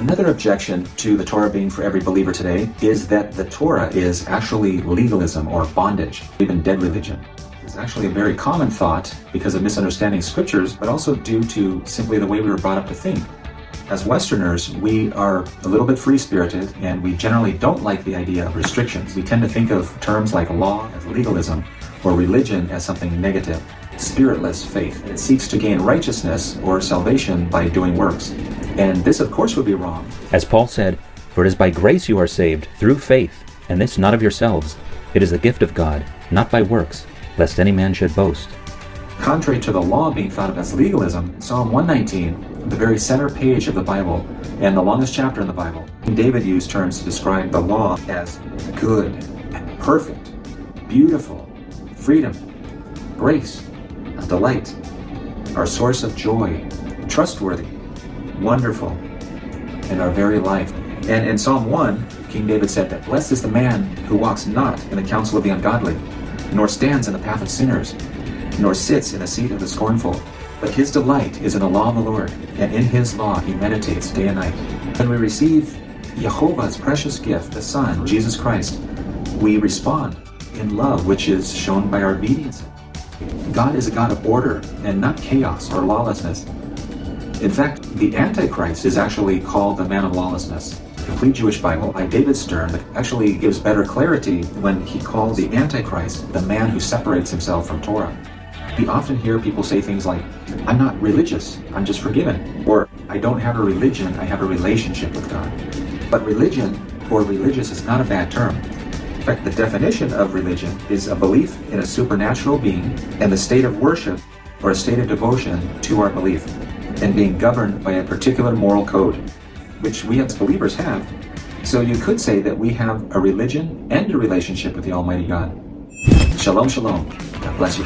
Another objection to the Torah being for every believer today is that the Torah is actually legalism or bondage, even dead religion. It's actually a very common thought because of misunderstanding scriptures, but also due to simply the way we were brought up to think. As Westerners, we are a little bit free-spirited, and we generally don't like the idea of restrictions. We tend to think of terms like law as legalism, or religion as something negative. Spiritless faith. It seeks to gain righteousness or salvation by doing works. And this, of course, would be wrong. As Paul said, "For it is by grace you are saved, through faith, and this not of yourselves. It is the gift of God, not by works, lest any man should boast." Contrary to the law being thought of as legalism, Psalm 119, the very center page of the Bible, and the longest chapter in the Bible, David used terms to describe the law as good, perfect, beautiful, freedom, grace, a delight, our source of joy, trustworthy, wonderful, and our very life. And in Psalm 1, King David said that, "Blessed is the man who walks not in the counsel of the ungodly, nor stands in the path of sinners, nor sits in the seat of the scornful. But his delight is in the law of the Lord, and in his law he meditates day and night." When we receive Jehovah's precious gift, the Son, Jesus Christ, we respond in love, which is shown by our obedience. God is a God of order and not chaos or lawlessness. In fact, the Antichrist is actually called the man of lawlessness. The complete Jewish Bible by David Stern actually gives better clarity when he calls the Antichrist the man who separates himself from Torah. We often hear people say things like, "I'm not religious, I'm just forgiven," or "I don't have a religion, I have a relationship with God." But religion or religious is not a bad term. In fact, the definition of religion is a belief in a supernatural being and the state of worship or a state of devotion to our belief, and being governed by a particular moral code, which we as believers have. So you could say that we have a religion and a relationship with the Almighty God. Shalom, shalom. God bless you.